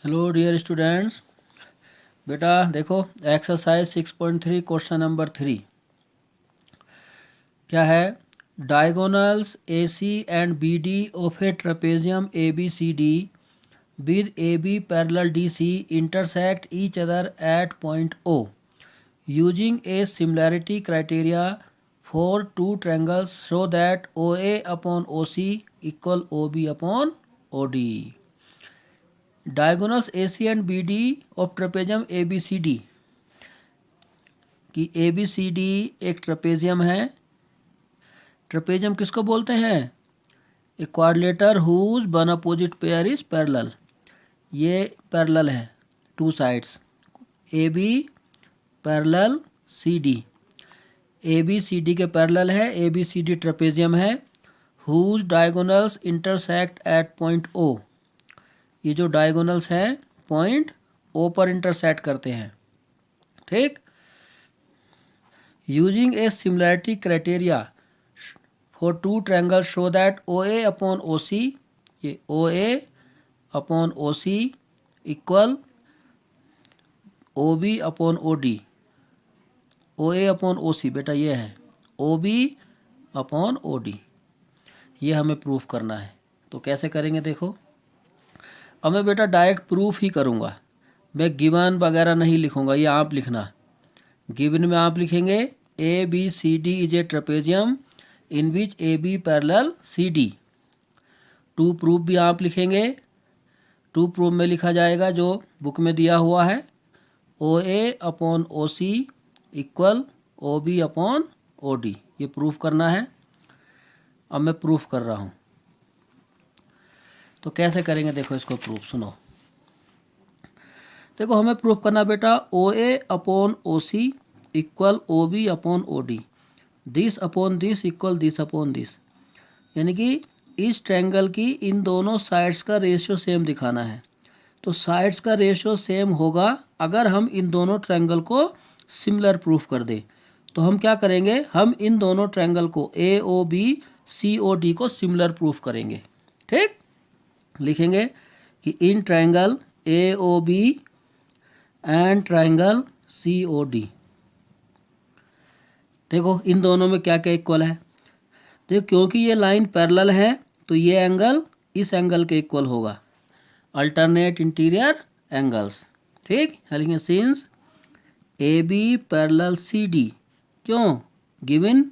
Hello dear students. बेटा देखो, exercise 6.3 question number 3 क्या है। Diagonals A C and B D of a trapezium A B C D with AB parallel DC intersect each other at point O using a similarity criteria for two triangles show that OA upon OC equal OB upon OD. Diagonals AC and BD of trapezium ABCD कि ABCD एक trapezium है। Trapezium किसको बोलते हैं? A quadrilateral whose one opposite pair is parallel. ये parallel है, two sides A B parallel C D. A B C D के parallel है, A B C D trapezium है। Whose diagonals intersect at point O. ये जो diagonals हैं point ओ पर intersect करते हैं, ठीक। Using a similarity criteria for two triangles show that O A upon O C, ये O A upon O C equal O B upon O D. O A upon O C बेटा ये है O B upon O D. ये हमें proof करना है। तो कैसे करेंगे देखो। अब मैं बेटा डायरेक्ट प्रूफ ही करूँगा, मैं गिवन वगैरह नहीं लिखूँगा, ये आप लिखना। गिवन में आप लिखेंगे A B C D is a trapezium in which A B parallel C D. To proof भी आप लिखेंगे। टू प्रूफ में लिखा जाएगा जो बुक में दिया हुआ है, O A upon O C equal O B upon O D. ये प्रूफ करना है। अब मैं प्रूफ कर रहा हूँ। तो कैसे करेंगे देखो इसको प्रूफ, सुनो। देखो हमें प्रूफ करना बेटा O A upon O C equal O B upon O D. This upon this equal this upon this, यानी कि इस ट्रायंगल की इन दोनों साइड्स का रेशियो सेम दिखाना है। तो साइड्स का रेशियो सेम होगा अगर हम इन दोनों ट्रायंगल को सिमिलर प्रूफ कर दें। तो हम क्या करेंगे, हम इन दोनों ट्रायंगल को A O B C O D को सिमिलर प्रूफ करेंगे, ठीक। लिखेंगे कि in triangle A O B and triangle C O D, देखो इन दोनों में क्या क्या इक्वल है। देखो क्योंकि ये लाइन पैरेलल है तो ये एंगल इस एंगल के इक्वल होगा, अल्टरनेट इंटीरियर एंगल्स, ठीक। लिखेंगे since A B parallel C D, क्यों given,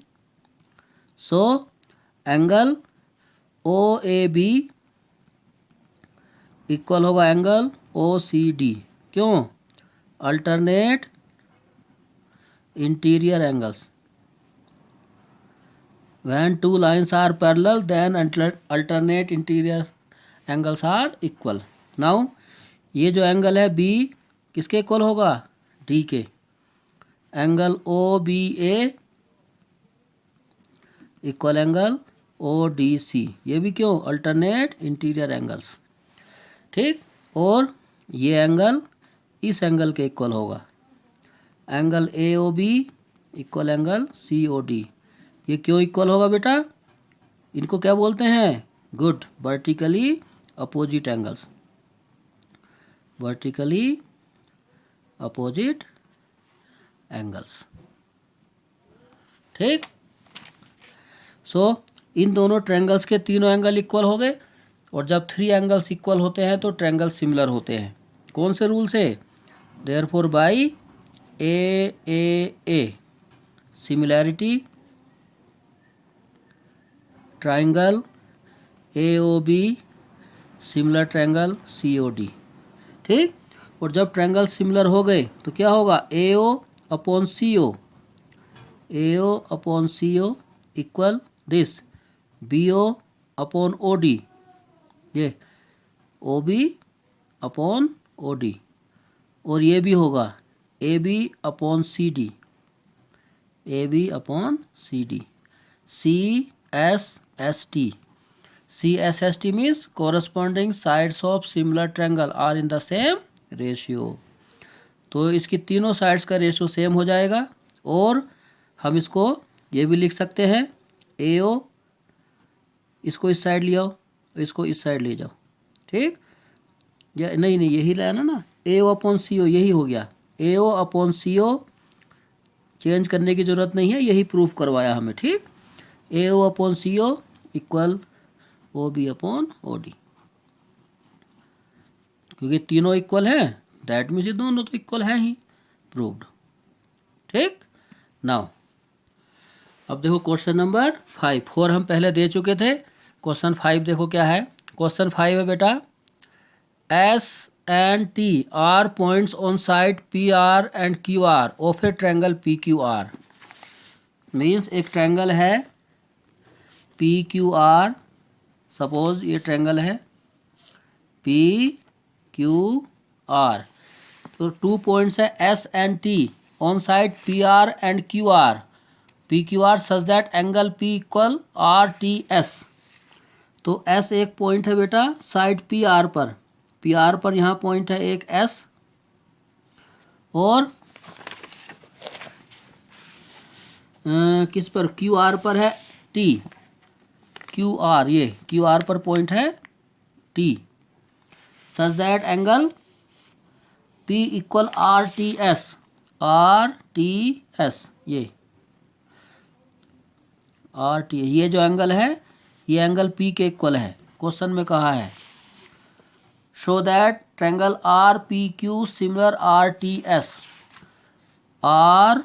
so angle O A B equal होगा एंगल ओ सी डी, क्यों alternate interior angles. When two lines are parallel, then alternate interior angles are equal. Now ये जो angle है B किसके equal होगा, D के। Angle O B A equal angle O D C, ये भी क्यों अल्टरनेट इंटीरियर एंगल्स, ठीक। और ये एंगल इस एंगल के इक्वल होगा, angle A O B equal angle C O D. ये क्यों इक्वल होगा बेटा, इनको क्या बोलते हैं, good, vertically opposite angles, vertically opposite angles, ठीक। सो इन दोनों ट्रायंगल्स के तीनों एंगल इक्वल हो गए। और जब थ्री एंगल्स इक्वल होते हैं तो ट्रायंगल सिमिलर होते हैं। कौन से रूल से, therefore by A similarity triangle A O B similar triangle C O D, ठीक। और जब ट्रायंगल सिमिलर हो गए तो क्या होगा, A O upon C O, A O upon C O equal this B O upon O D, ये O B upon O D. और ये भी होगा A B upon C D, A B upon C D. C S S T, C S S T means corresponding sides of similar triangle are in the same ratio. तो इसकी तीनों sides का ratio same हो जाएगा। और हम इसको ये भी लिख सकते हैं, ए ओ इसको इस साइड ले आओ, इसको इस साइड ले जाओ, ठीक। या नहीं नहीं यही रहना ना, ए ओ अपॉन सी ओ, यही हो गया, ए ओ अपॉन सी ओ, चेंज करने की ज़रूरत नहीं है, यही प्रूफ करवाया हमें। ठीक, A O upon C O equal O B upon O D, क्योंकि तीनों इक्वल हैं, दैट मीन्स ये दोनों तो इक्वल हैं ही, प्रूव्ड। ठीक, नाउ अब देखो क्वेश्चन नंबर 5, 4 हम पहले दे चुके थे, क्वेश्चन 5 देखो क्या है। क्वेश्चन 5 है बेटा, S and T are points on side P R and Q R of a triangle P Q R. Means एक ट्रायंगल है पी क्यू आर, सपोज ये ट्रायंगल है पी क्यू आर, तो 2 पॉइंट्स है S and T on side P R and Q R, P Q R such that angle P equal R T S. तो S एक point है बेटा side P are पर, P R पर यहाँ point है एक एस, और किस पर, क्यू आर पर है टी, क्यू आर, ये क्यू आर पर पॉइंट है T, such that angle P equal R T S, R T S, ये आर टी, ये जो एंगल है ये एंगल पी के इक्वल है। क्वेश्चन में कहा है show that triangle R P Q similar are T S, are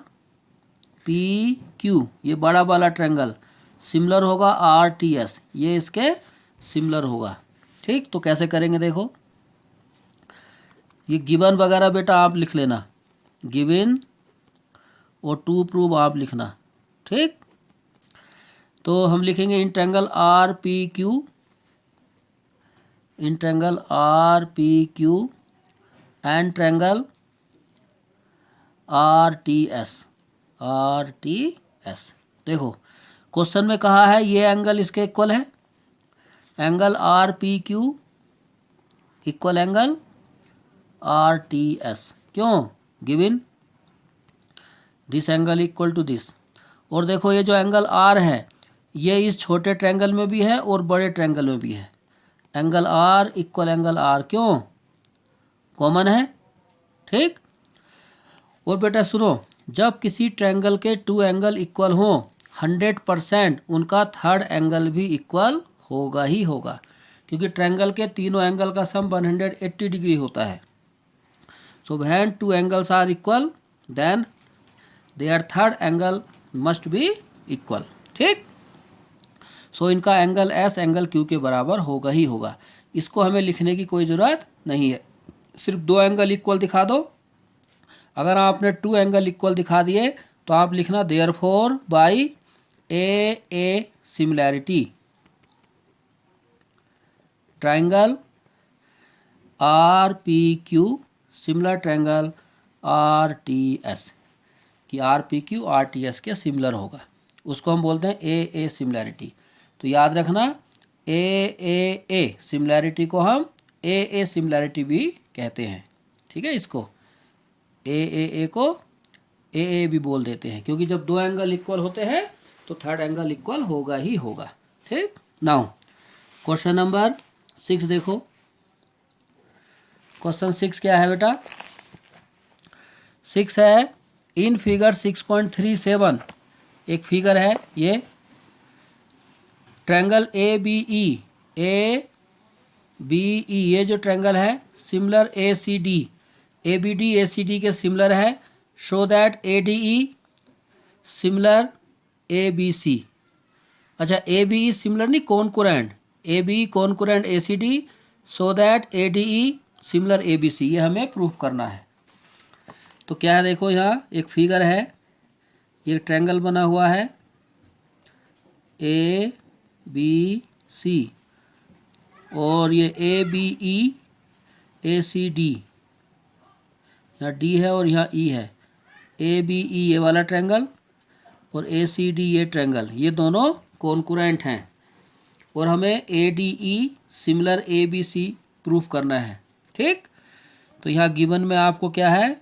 P Q ये बड़ा वाला ट्रायंगल सिमिलर होगा आर टी एस, ये इसके सिमिलर होगा। ठीक, तो कैसे करेंगे देखो, ये गिवन वगैरह बेटा आप लिख लेना, गिवन और टू प्रूव आप लिखना। ठीक, तो हम लिखेंगे in triangle R P Q, in triangle R P Q and triangle R T S, R T S. देखो क्वेश्चन में कहा है ये एंगल इसके इक्वल है, angle R P Q equal angle R T S, क्यों, given this angle equal to this. और देखो ये जो एंगल आर है ये इस छोटे ट्रायंगल में भी है और बड़े ट्रायंगल में भी है, angle R equal angle R, क्यों, कॉमन है। ठीक, और बेटा सुनो, जब किसी ट्रायंगल के 2 एंगल इक्वल हो 100% उनका थर्ड एंगल भी इक्वल होगा ही होगा, क्योंकि ट्रायंगल के तीनों एंगल का सम 180 डिग्री होता है। So when 2 angles are equal then their third angle must be equal. ठीक, सो इनका एंगल एस एंगल क्यू के बराबर होगा ही होगा, इसको हमें लिखने की कोई ज़रूरत नहीं है, सिर्फ 2 एंगल इक्वल दिखा दो। अगर आपने 2 एंगल इक्वल दिखा दिए तो आप लिखना therefore by A similarity triangle R P Q similar triangle R T S, कि R P Q R T S के सिमिलर होगा, उसको हम बोलते हैं ए सिमिलैरिटी। तो याद रखना ए सिमिलैरिटी को हम ए सिमिलैरिटी भी कहते हैं। ठीक है, इसको ए को ए भी बोल देते हैं, क्योंकि जब 2 एंगल इक्वल होते हैं तो थर्ड एंगल इक्वल होगा ही होगा। ठीक, नाउ क्वेश्चन नंबर 6 देखो, क्वेश्चन 6 क्या है बेटा, 6 है इन फिगर 6.37, एक फिगर है ये, ट्रायंगल ए बी ई ये जो ट्रायंगल है सिमिलर ए सी डी के सिमिलर है, show that A D E similar A B C. अच्छा, ए बी ई सिमिलर नहीं, concurrent, A B E concurrent A C D, so that A D E similar A B C, ये हमें proof करना है। तो क्या है देखो, यहाँ एक फिगर है, ये ट्रायंगल बना हुआ है ए बी सी, और ये A B E A C D, यहाँ डी है और यहाँ ई है, ए बी ई ये वाला ट्रायंगल और ए सी डी ये ट्रायंगल, ये दोनों कॉन्कुरेंट हैं, और हमें A D E similar A B C proof करना है। ठीक, तो यहाँ गिवन में आपको क्या है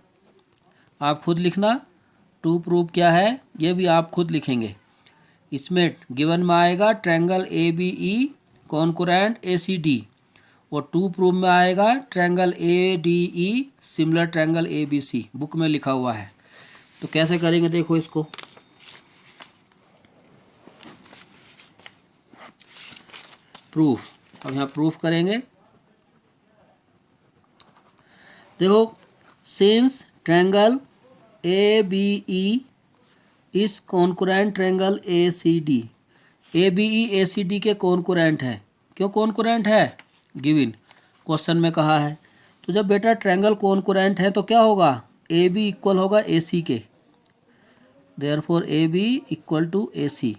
आप खुद लिखना, टू प्रूफ क्या है ये भी आप खुद लिखेंगे। इसमें गिवन में आएगा triangle A B E concurrent A C D, और 2 प्रूफ में आएगा triangle A D E similar triangle A B C, book में लिखा हुआ है। तो कैसे करेंगे देखो इसको। प्रूफ, अब यहाँ प्रूफ करेंगे। देखो, since triangle A B E is concurrent triangle A C D, A B E A C D के कॉन्कुरेंट है। क्यों कॉन्कुरेंट है? गिवन क्वेश्चन में कहा है। तो जब बेटा ट्रायंगल कॉन्कुरेंट है तो क्या होगा? ए बी इक्वल होगा ए सी के, therefore A B equal to A C.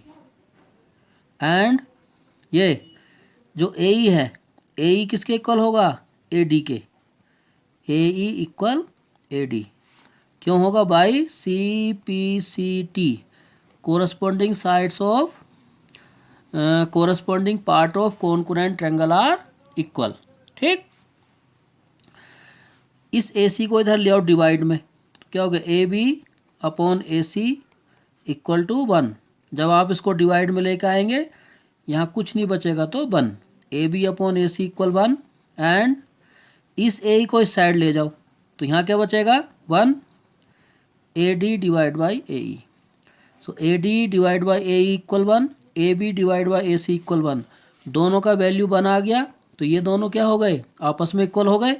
And ये जो ए ई है, ए ई किसके इक्वल होगा? ए डी के, ए ई इक्वल ए डी। क्यों होगा? By C P C T, corresponding sides of corresponding part of concurrent triangle are equal. ठीक, इस ए सी को इधर ले आओ डिवाइड में, तो क्या होगा? A B upon A C equal to 1। जब आप इसको डिवाइड में लेकर आएंगे यहाँ कुछ नहीं बचेगा तो 1, A B upon A C equal 1। And इस ए ई को इस साइड ले जाओ तो यहाँ क्या बचेगा? 1 A D divide by A E. So A D divide by A E equal 1, A B divide by A C equal 1। दोनों का वैल्यू बना गया तो ये दोनों क्या हो गए? आपस में इक्वल हो गए।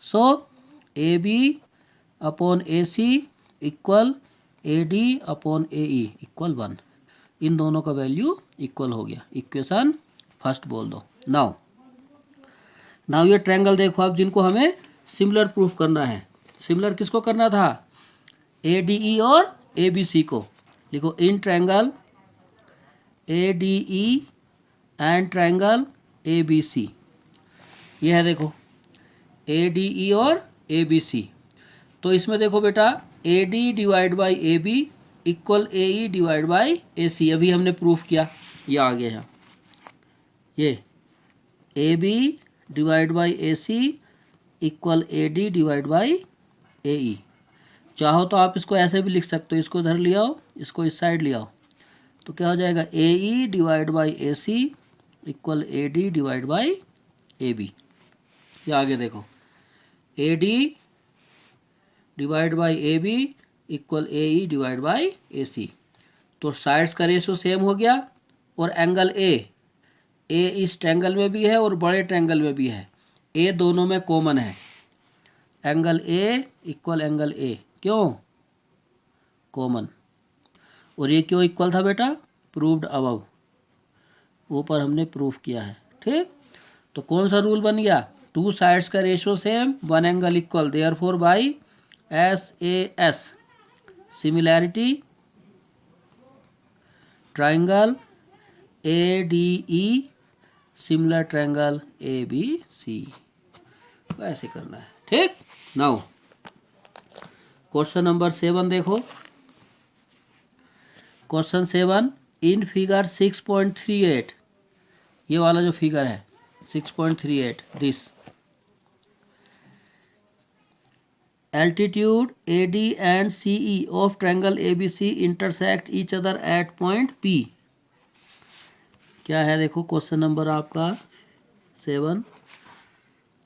So A B upon A C equal A D upon A E equal 1। इन दोनों का वैल्यू इक्वल हो गया। इक्वेशन फर्स्ट बोल दो। नाउ ये ट्रायंगल देखो आप, जिनको हमें सिमिलर प्रूफ करना है। सिमिलर किसको करना था? ए डी ई और ए बी सी को। लिखो in triangle A D E and triangle A B C. ये है देखो ए डी ई और ए बी सी। तो इसमें देखो बेटा A D divide by A B equal A E divide by A C. अभी हमने प्रूफ किया, ये आ गया यहाँ। ये A B divide by A C equal A D divide by A E. चाहो तो आप इसको ऐसे भी लिख सकते हो, इसको इधर ले आओ, इसको इस साइड ले आओ, तो क्या हो जाएगा? A E divide by A C equal A D divide by A B. ये आगे देखो A D divide by A B equal A E divide by A C. तो साइड्स का रेशो सेम हो गया। और एंगल ए इस triangle में भी है और बड़े ट्रायंगल में भी है। ए दोनों में कॉमन है। Angle A equal angle A, क्यों? कॉमन। और ये क्यों इक्वल था बेटा? प्रूव्ड अबव, ऊपर हमने प्रूफ किया है। ठीक, तो कौन सा रूल बन गया? 2 साइड्स का ratio same, 1 angle equal, therefore by S A S similarity triangle A D E similar triangle A B C. वैसे करना है। ठीक, नाउ क्वेश्चन नंबर 7 देखो। क्वेश्चन 7, इन फिगर 6.38, ये वाला जो फिगर है 6.38, this altitude AD and CE of triangle ABC intersect each other at point P। क्या है देखो क्वेश्चन नंबर आपका 7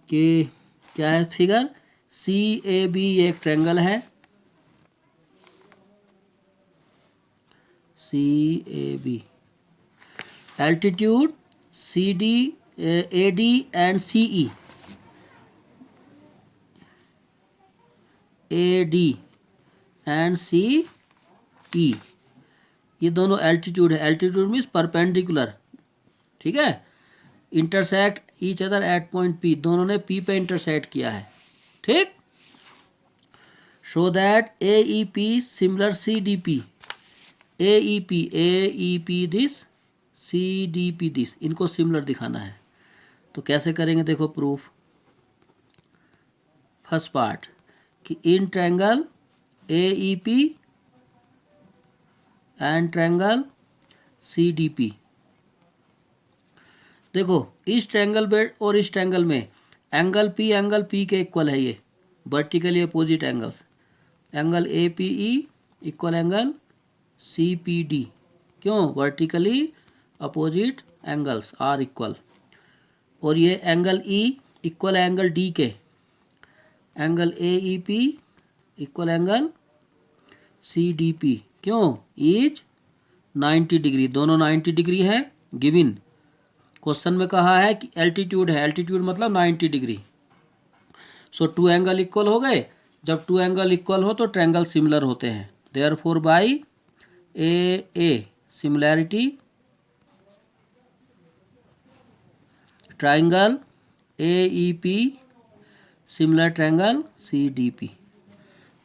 कि क्या है फिगर? CAB एक ट्रायंगल है, CAB, altitude CD AD and CE, AD and CE, ये दोनों एल्टीट्यूड है। Altitude means perpendicular. ठीक है, intersect each other at point P, दोनों ने पी पे इंटरसेक्ट किया है। ठीक, show that A E P similar C D P, A E P this, C D P this, इनको सिमिलर दिखाना है। तो कैसे करेंगे देखो प्रूफ। फर्स्ट पार्ट कि in triangle A E P and triangle C D P. देखो इस ट्रायंगल में और इस ट्रायंगल में एंगल पी के इक्वल है। ये vertically opposite angles, angle A P E equal angle C P D. क्यों? Vertically opposite angles are equal. और ये angle E equal angle D के, angle A E P equal angle C D P. क्यों? Is 90 degree, दोनों 90 degree है। Given question में कहा है कि एल्टीट्यूड है, एल्टीट्यूड मतलब 90 degree. So two angle equal हो गए। जब टू एंगल इक्वल हो तो ट्रायंगल सिमिलर होते हैं। Therefore by A similarity triangle A E P similar triangle C D P.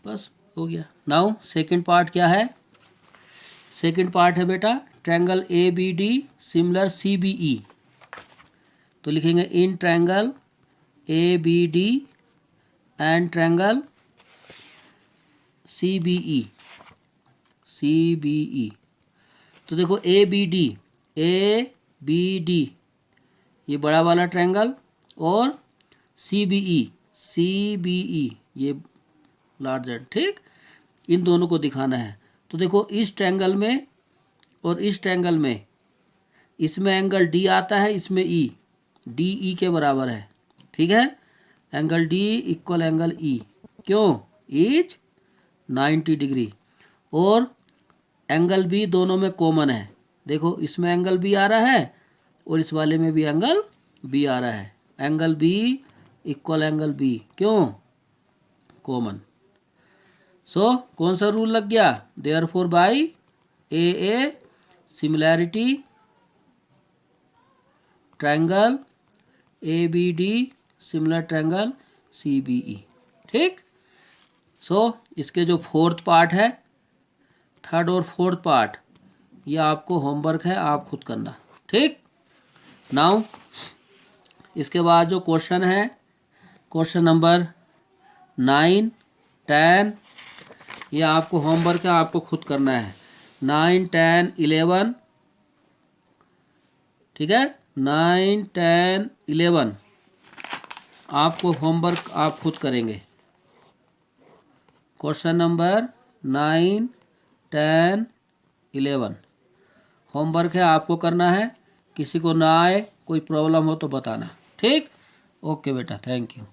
बस हो गया। नाउ सेकंड पार्ट क्या है? सेकंड पार्ट है बेटा triangle A B D similar C B E. तो लिखेंगे in triangle A B D and triangle C B E, C B E. तो देखो ए बी डी ये बड़ा वाला ट्रायंगल और सी बी ई ये लार्जर, ठीक। इन दोनों को दिखाना है। तो देखो इस ट्रायंगल में और इस ट्रायंगल में, इसमें एंगल डी आता है, इसमें ई, डी ई के बराबर है, ठीक है। Angle D equal angle E, क्यों? Is 90 degree. और एंगल बी दोनों में कॉमन है। देखो इसमें एंगल बी आ रहा है और इस वाले में भी एंगल बी आ रहा है। Angle B equal angle B, क्यों? कॉमन। सो कौन सा रूल लग गया? Therefore by A similarity triangle A B D similar triangle C B E, ठीक। सो इसके जो फोर्थ पार्ट है, थर्ड और फोर्थ पार्ट, ये आपको होमवर्क है, आप खुद करना, ठीक। नाउ इसके बाद जो क्वेश्चन है, क्वेश्चन नंबर 9, 10, ये आपको होमवर्क है, आपको खुद करना है। 9, 10, 11, ठीक है। 9, 10, 11 आपको होमवर्क आप खुद करेंगे। क्वेश्चन नंबर 9, 10, 11 होमवर्क है, आपको करना है। किसी को ना आए, कोई प्रॉब्लम हो तो बताना, ठीक। ओके बेटा, थैंक यू।